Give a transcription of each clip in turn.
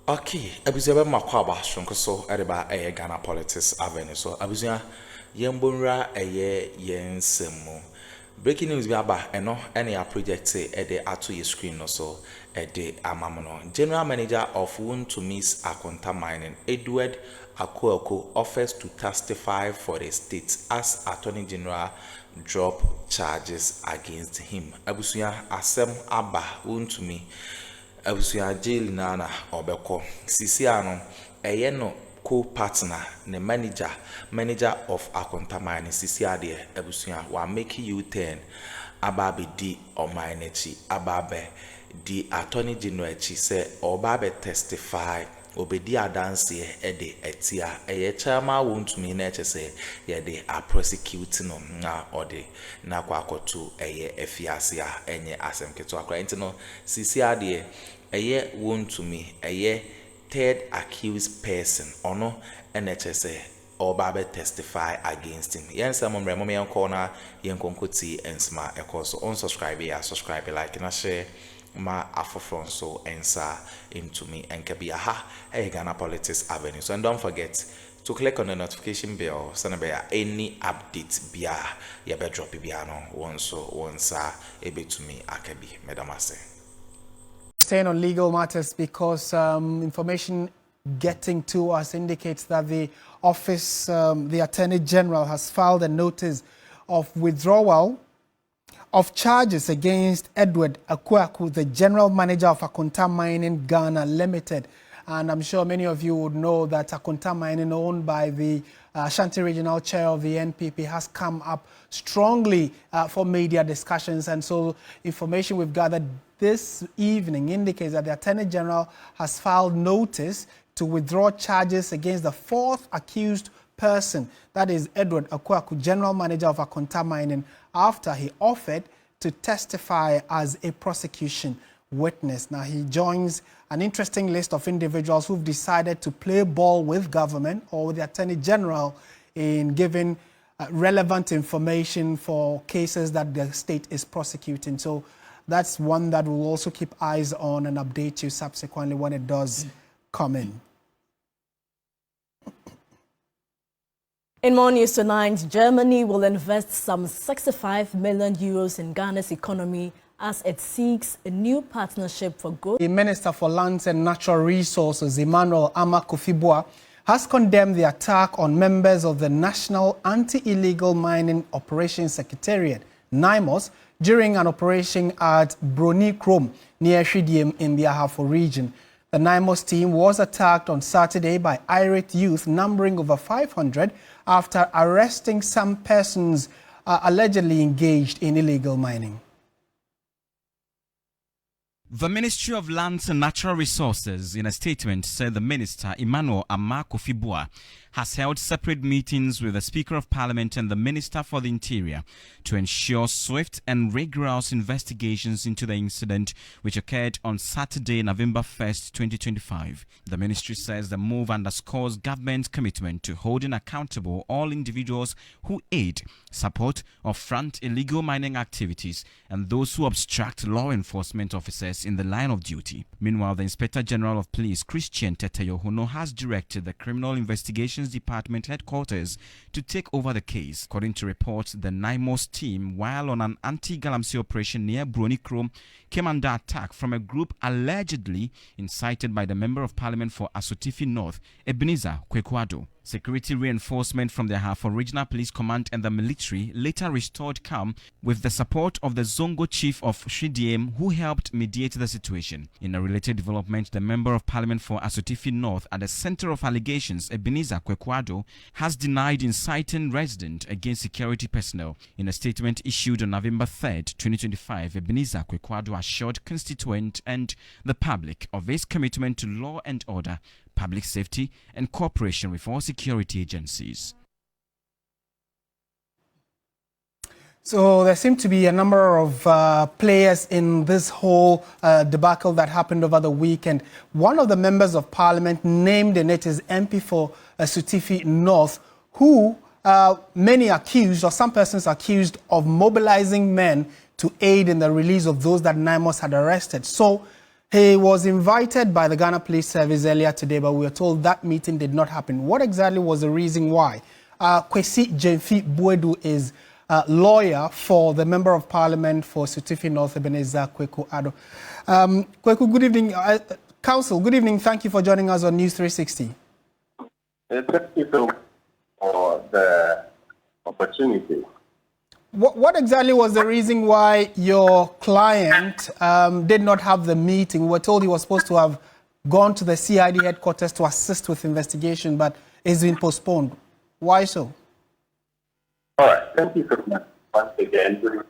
Okay, abusua be makwa ba shonko so ereba Ghana politics avenue so abusua yembonra yensemu. Breaking news bi aba eno ene ya project ede ato ye screen no so ede amamono. General Manager of Wontumi's Akonta Mining, Edward Akuffo, offers to testify for the state as Attorney General drop charges against him. Abusua asem aba Wontumi abusuya jail nana obeko sisi ano eye no co-partner ne manager of Akonta Mining sisi ade abusuya wa make U-turn ababe di omainechi ababe di attorney general chi se obabe testify obedi adanse ede etia eye chairman Wontumi na eche se ye de a prosecute no na ode na kwa akoto eye efiase a enye asem keto akra enti no sisi ade eye Wontumi eye third accused person ono na eche se obabe testify against him yen some mremo me enko na yen konkoti ensma ekoso unsubscribe ya subscribe like na share ma afofron so ensa into me and kebi aha Ghana politics avenue. So and don't forget to click on the notification bell so na any update bia ya be drop bia no once ebe to me akabi medamase. Staying on legal matters because information getting to us indicates that the office, the Attorney General has filed a notice of withdrawal of charges against Edward Akuffo, the General Manager of Akonta Mining Ghana Limited. And I'm sure many of you would know that Akonta Mining, owned by the Ashanti Regional Chair of the NPP, has come up strongly for media discussions. And so information we've gathered this evening indicates that the Attorney General has filed notice to withdraw charges against the fourth accused person, that is Edward Akuffo, General Manager of Akonta Mining, after he offered to testify as a prosecution witness. Now, he joins an interesting list of individuals who've decided to play ball with government or with the Attorney General in giving relevant information for cases that the state is prosecuting. So that's one that we'll also keep eyes on and update you subsequently when it does come in. In more news tonight, Germany will invest some 65 million euros in Ghana's economy as it seeks a new partnership for growth. The Minister for Lands and Natural Resources, Emmanuel Amakufibua, has condemned the attack on members of the National Anti-Illegal Mining Operations Secretariat, NIMOS, during an operation at Bronikrom near Shidiem in the Ahafo region. The NIMOS team was attacked on Saturday by irate youth numbering over 500 after arresting some persons allegedly engaged in illegal mining. The Ministry of Lands and Natural Resources, in a statement, said the Minister, Emmanuel Amakufibua, has held separate meetings with the Speaker of Parliament and the Minister for the Interior to ensure swift and rigorous investigations into the incident which occurred on Saturday, November 1st, 2025. The ministry says the move underscores government's commitment to holding accountable all individuals who aid, support, or front illegal mining activities and those who obstruct law enforcement officers in the line of duty. Meanwhile, the Inspector General of Police, Christian Teteyohono, has directed the Criminal Investigations Department headquarters to take over the case. According to reports, the NIMOS team, while on an anti-galamsey operation near Bronikrom, came under attack from a group allegedly incited by the Member of Parliament for Asutifi North, Ebenezer Kwekuado. Security reinforcement from the Ahafo Regional Police Command and the military later restored calm with the support of the Zongo Chief of Shidiem, who helped mediate the situation. In a related development, the Member of Parliament for Asutifi North, at the center of allegations, Ebenezer Kwekuado, has denied inciting residents against security personnel. In a statement issued on November 3rd, 2025, Ebenezer Kwekuado assured constituents and the public of his commitment to law and order, public safety, and cooperation with all security agencies. So there seem to be a number of players in this whole debacle that happened over the weekend. One of the members of parliament named in it is MP for Asutifi North, who many accused, or some persons accused, of mobilizing men to aid in the release of those that NIMOS had arrested. So He was invited by the Ghana Police Service earlier today, but we were told that meeting did not happen. What exactly was the reason why? Kwesi Jemfi Buedu is a lawyer for the Member of Parliament for Sutufi North Ebenezer Kweku Addo. Kweku, good evening. Council, good evening. Thank you for joining us on News 360. Thank you for the opportunity. What exactly was the reason why your client did not have the meeting? We were told he was supposed to have gone to the CID headquarters to assist with investigation, but it's been postponed. Why so? All right. Thank you so much once again to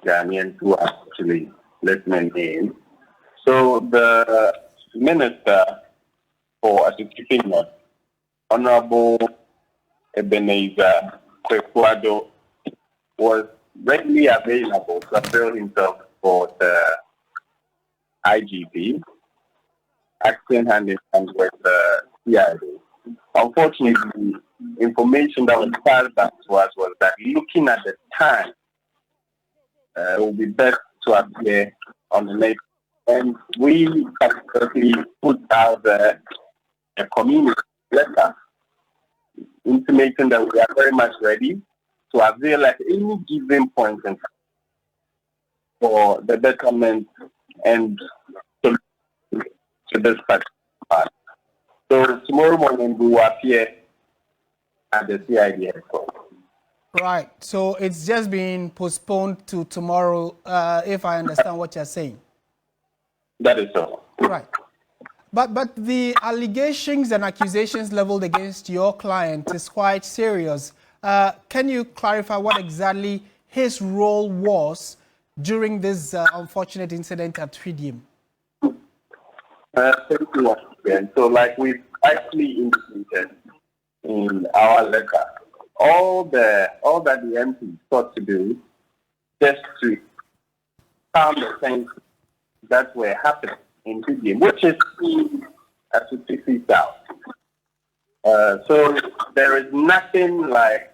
Ghanaians who are actually listening in. So the Minister for Education, Honorable Ebenezer Kweku Addo, was readily available to avail himself for the IGP, acting hand in hand with the CID. Unfortunately, information that was passed back to us was that looking at the time, it would be best to appear on the next. And we particularly put out a community letter intimating that we are very much ready to avail at any given point in time for the betterment and solution to this particular. So tomorrow morning we will appear at the CID headquarters. Right. So it's just been postponed to tomorrow, if I understand what you're saying. That is so. Right. But the allegations and accusations leveled against your client is quite serious. Can you clarify what exactly his role was during this unfortunate incident at Fidium? Thank you once again. So like we've actually indicated in our letter, all that the MP sought to do just to calm the things that were happening in Fidium, which is seen as a 60 South. So there is nothing like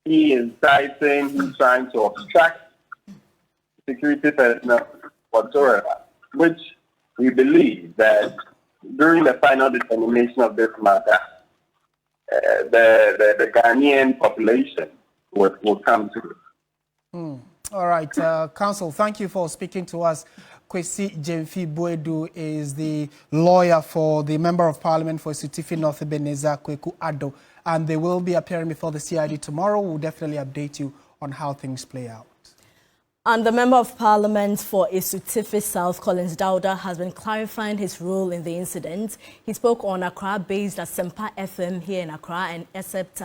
he inciting, he's trying to obstruct security personnel whatsoever, which we believe that during the final determination of this matter, the Ghanaian population will come to. All right, Council, thank you for speaking to us. Kwesi Jemfi Buedu is the lawyer for the Member of Parliament for Sutufi North Ebenezer Kweku Addo, and they will be appearing before the CID tomorrow. We'll definitely update you on how things play out. And the Member of Parliament for Sutufi South, Collins Dauda, has been clarifying his role in the incident. He spoke on Accra-based at Sempa FM here in Accra and except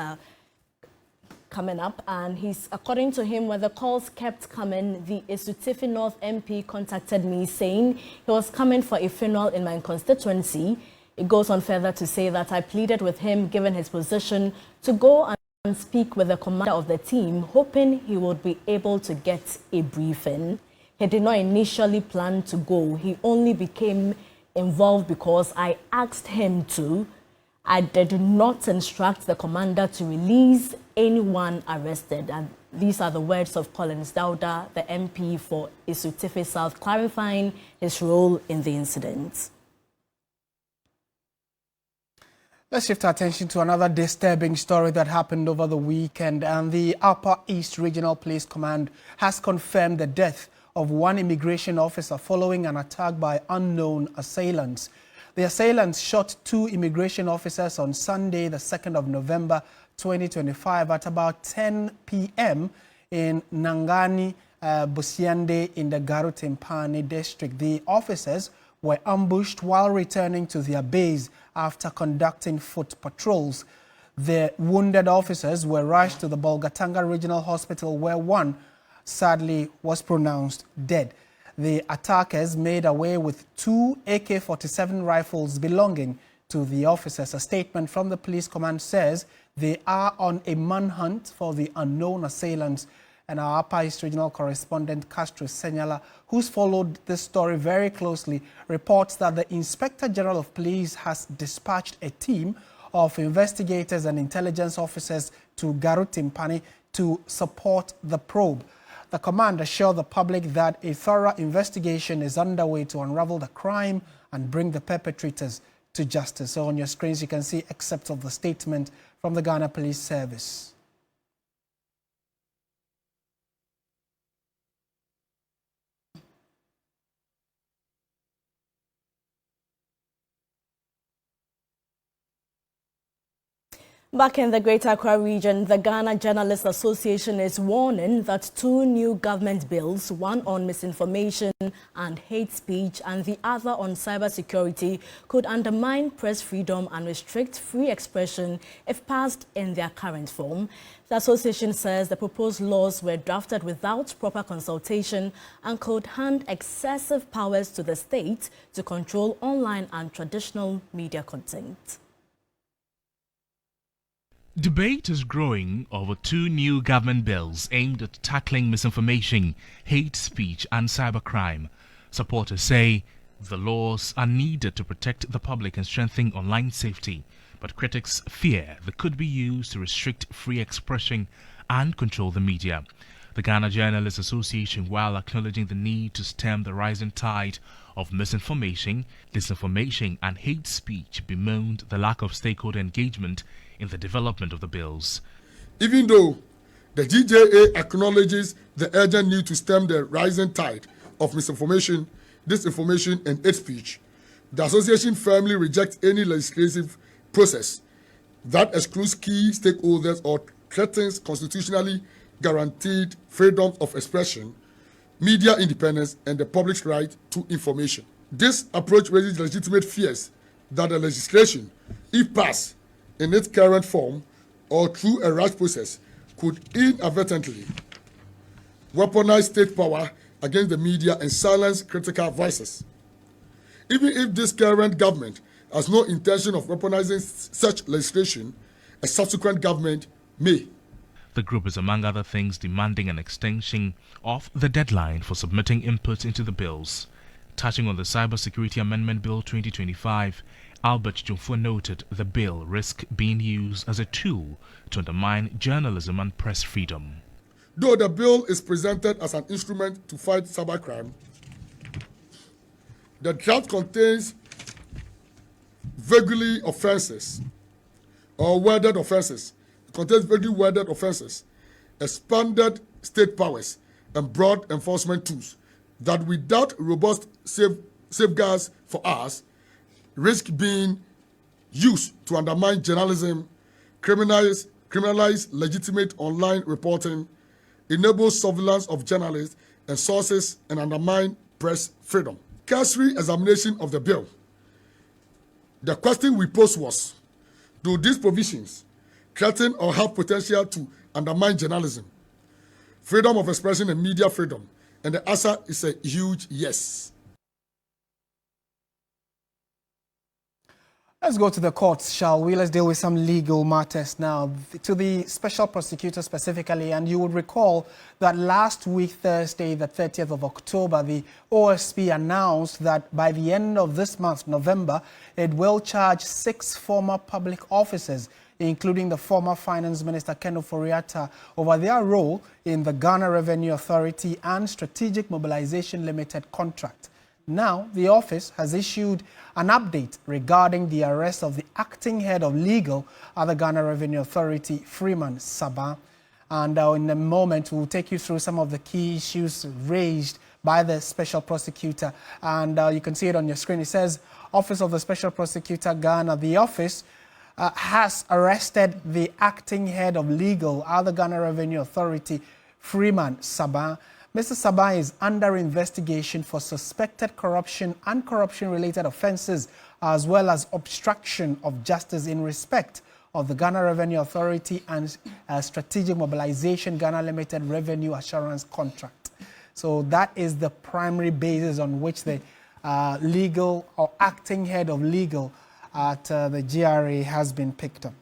coming up, and according to him, when the calls kept coming, the Sutufi North MP contacted me saying he was coming for a funeral in my constituency. It goes on further to say that I pleaded with him, given his position, to go and speak with the commander of the team, hoping he would be able to get a briefing. He did not initially plan to go. He only became involved because I asked him to. I did not instruct the commander to release anyone arrested. And these are the words of Collins Dauda, the MP for Sutufi South, clarifying his role in the incident. Let's shift our attention to another disturbing story that happened over the weekend, and the Upper East Regional Police Command has confirmed the death of one immigration officer following an attack by unknown assailants. The assailants shot two immigration officers on Sunday, the 2nd of November 2025 at about 10 p.m. in Nangani, Busiande in the Garutimpani district. The officers were ambushed while returning to their base after conducting foot patrols. The wounded officers were rushed to the Bolgatanga Regional Hospital, where one sadly was pronounced dead. The attackers made away with two AK-47 rifles belonging to the officers. A statement from the police command says they are on a manhunt for the unknown assailants. And our Upper East Regional correspondent Castro Senyala, who's followed this story very closely, reports that the Inspector General of Police has dispatched a team of investigators and intelligence officers to Garutimpani to support the probe. The command assured the public that a thorough investigation is underway to unravel the crime and bring the perpetrators to justice. So on your screens, you can see excerpts of the statement from the Ghana Police Service. Back in the Greater Accra region, the Ghana Journalists Association is warning that 2 new government bills, one on misinformation and hate speech and the other on cybersecurity, could undermine press freedom and restrict free expression if passed in their current form. The association says the proposed laws were drafted without proper consultation and could hand excessive powers to the state to control online and traditional media content. Debate is growing over 2 new government bills aimed at tackling misinformation, hate speech and cybercrime. Supporters say the laws are needed to protect the public and strengthen online safety, but critics fear they could be used to restrict free expression and control the media. The Ghana Journalists Association, while acknowledging the need to stem the rising tide of misinformation, disinformation and hate speech, bemoaned the lack of stakeholder engagement in the development of the bills. Even though the GJA acknowledges the urgent need to stem the rising tide of misinformation, disinformation and hate speech, the association firmly rejects any legislative process that excludes key stakeholders or threatens constitutionally guaranteed freedom of expression, media independence and the public's right to information. This approach raises legitimate fears that the legislation, if passed in its current form or through a rush process, could inadvertently weaponize state power against the media and silence critical voices. Even if this current government has no intention of weaponizing such legislation, a subsequent government may. The group is, among other things, demanding an extension of the deadline for submitting inputs into the bills. Touching on the Cybersecurity Amendment Bill 2025, Albert Jumfo noted the bill risks being used as a tool to undermine journalism and press freedom. Though the bill is presented as an instrument to fight cybercrime, the draft contains vaguely offenses or worded offenses. It contains vaguely worded offenses, expanded state powers, and broad enforcement tools that, without robust safeguards for us, risk being used to undermine journalism, criminalize legitimate online reporting, enable surveillance of journalists and sources, and undermine press freedom. Cursory examination of the bill, the question we posed was, do these provisions threaten or have potential to undermine journalism, freedom of expression and media freedom? And the answer is a huge yes. Let's go to the courts, shall we? Let's deal with some legal matters now. To the special prosecutor specifically, and you would recall that last week, Thursday, the 30th of October, the OSP announced that by the end of this month, November, it will charge 6 former public officers, including the former Finance Minister Ken Ofori-Atta, over their role in the Ghana Revenue Authority and Strategic Mobilization Limited contract. Now, the office has issued an update regarding the arrest of the acting head of legal at the Ghana Revenue Authority, Freeman Sabah. And in a moment, we'll take you through some of the key issues raised by the special prosecutor. And you can see it on your screen. It says, Office of the Special Prosecutor, Ghana. The office has arrested the acting head of legal at the Ghana Revenue Authority, Freeman Sabah. Mr. Sabah is under investigation for suspected corruption and corruption-related offences, as well as obstruction of justice in respect of the Ghana Revenue Authority and Strategic Mobilization Ghana Limited Revenue Assurance Contract. So that is the primary basis on which the legal or acting head of legal at the GRA has been picked up.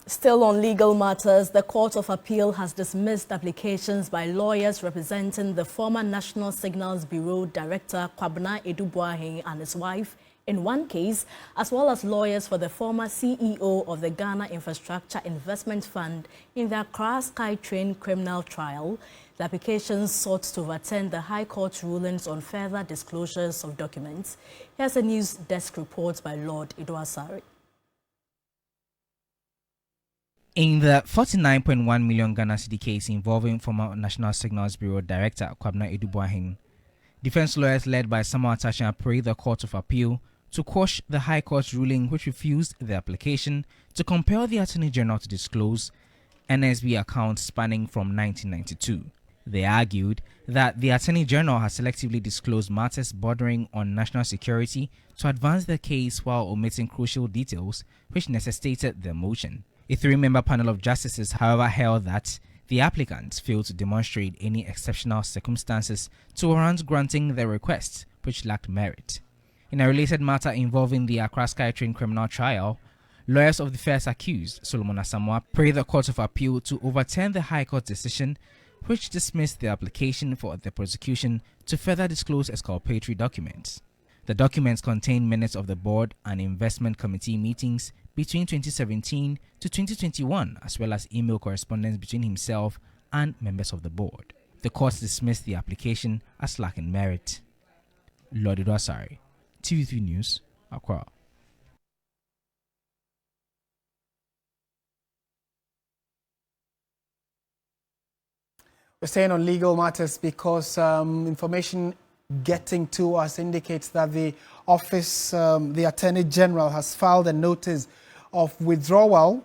Still on legal matters, the Court of Appeal has dismissed applications by lawyers representing the former National Signals Bureau Director Kwabena Edubuahin and his wife in one case, as well as lawyers for the former CEO of the Ghana Infrastructure Investment Fund in the Accra SkyTrain criminal trial. The applications sought to overturn the High Court rulings on further disclosures of documents. Here's a news desk report by Lord Idwasari. In the 49.1 million Ghana cedi case involving former National Signals Bureau Director Kwabena Edubuahin, defense lawyers led by Samuel Tashan prayed the Court of Appeal to quash the High Court ruling which refused the application to compel the Attorney General to disclose NSB accounts spanning from 1992. They argued that the Attorney General has selectively disclosed matters bordering on national security to advance the case while omitting crucial details which necessitated the motion. A three-member panel of justices, however, held that the applicants failed to demonstrate any exceptional circumstances to warrant granting the request, which lacked merit. In a related matter involving the Accra SkyTrain criminal trial, lawyers of the first accused, Solomon Asamoah, prayed the Court of Appeal to overturn the High Court decision, which dismissed the application for the prosecution to further disclose exculpatory documents. The documents contain minutes of the board and investment committee meetings between 2017 to 2021, as well as email correspondence between himself and members of the board. The court dismissed the application as lacking merit. Lord Idwasari, TV3 News, Accra. We're staying on legal matters because information getting to us indicates that the office, the Attorney General, has filed a notice of withdrawal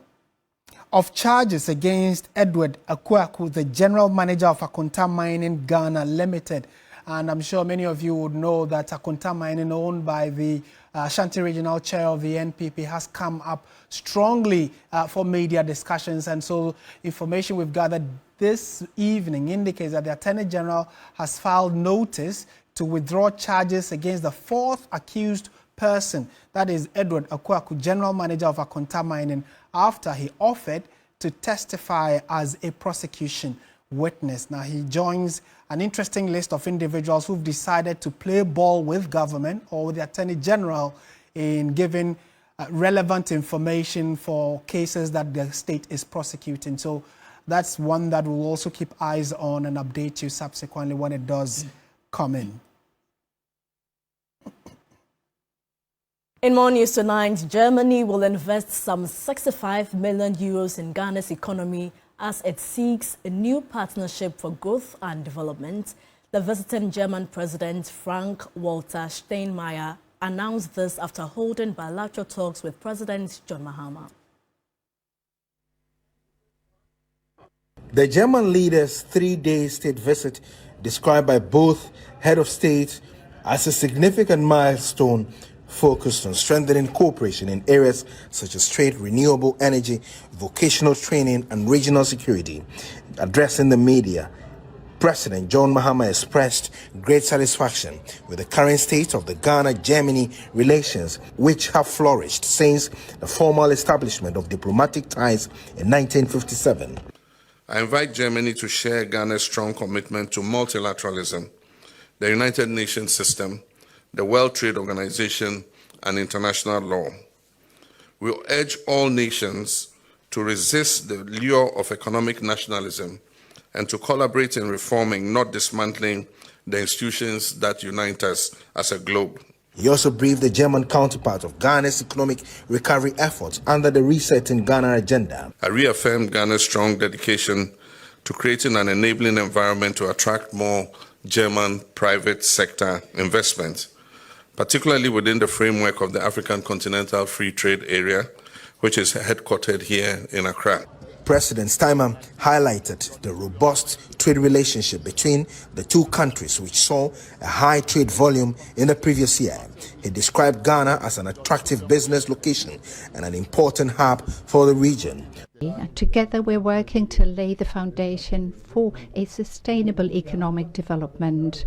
of charges against Edward Akuffo, the General Manager of Akonta Mining Ghana Limited. And I'm sure many of you would know that Akonta Mining, owned by the Ashanti Regional Chair of the NPP, has come up strongly for media discussions. And so information we've gathered this evening indicates that the Attorney General has filed notice to withdraw charges against the fourth accused person, that is Edward Akuffo, General Manager of Akonta Mining, after he offered to testify as a prosecution witness. Now, he joins an interesting list of individuals who've decided to play ball with government or with the Attorney General in giving relevant information for cases that the state is prosecuting. So that's one that we'll also keep eyes on and update you subsequently when it does come in. In more news tonight, Germany will invest some 65 million euros in Ghana's economy as it seeks a new partnership for growth and development. The visiting German President Frank-Walter Steinmeier announced this after holding bilateral talks with President John Mahama. The German leader's three-day state visit, described by both head of state as a significant milestone, focused on strengthening cooperation in areas such as trade, renewable energy, vocational training, and regional security. Addressing the media, President John Mahama expressed great satisfaction with the current state of the Ghana-Germany relations, which have flourished since the formal establishment of diplomatic ties in 1957. I invite Germany to share Ghana's strong commitment to multilateralism, the United Nations system, the World Trade Organization, and international law. We urge all nations to resist the lure of economic nationalism and to collaborate in reforming, not dismantling, the institutions that unite us as a globe. He also briefed the German counterpart of Ghana's economic recovery efforts under the Reset in Ghana agenda. I reaffirmed Ghana's strong dedication to creating an enabling environment to attract more German private sector investment, particularly within the framework of the African Continental Free Trade Area, which is headquartered here in Accra. President Steinmeier highlighted the robust trade relationship between the two countries, which saw a high trade volume in the previous year. He described Ghana as an attractive business location and an important hub for the region. Together we're working to lay the foundation for a sustainable economic development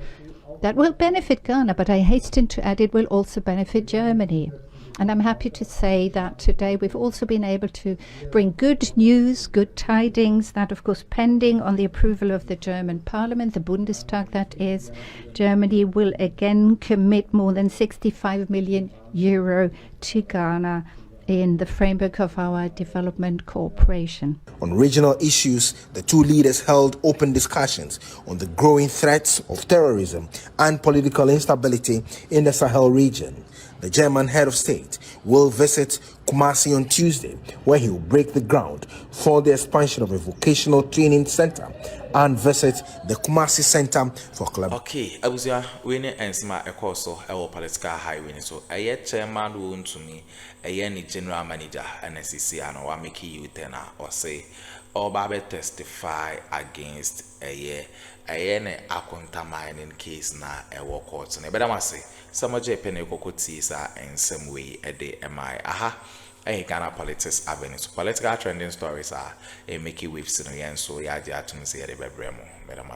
that will benefit Ghana, but I hasten to add it will also benefit Germany. And I'm happy to say that today we've also been able to bring good news, good tidings, that of course pending on the approval of the German Parliament, the Bundestag that is, Germany will again commit more than 65 million euro to Ghana in the framework of our development cooperation. On regional issues, the two leaders held open discussions on the growing threats of terrorism and political instability in the Sahel region. The German head of state will visit Kumasi on Tuesday, where he will break the ground for the expansion of a vocational training center and visit the Kumasi Center for Collaboration. Okay, Abuzia, we need ensima ekoso ewo political highway so aye chairman Wontumi, aye ni general manager NSCC and wa make you tena or say or babe testify against aye ne Akonta mining case na ewo court. Ne beda mase some Japan ekokoti sa in some way ede mi aha Ghana politics avenue. So political trending stories are a Mickey Waves in the end, so yeah, the atom say the bebremo, madam.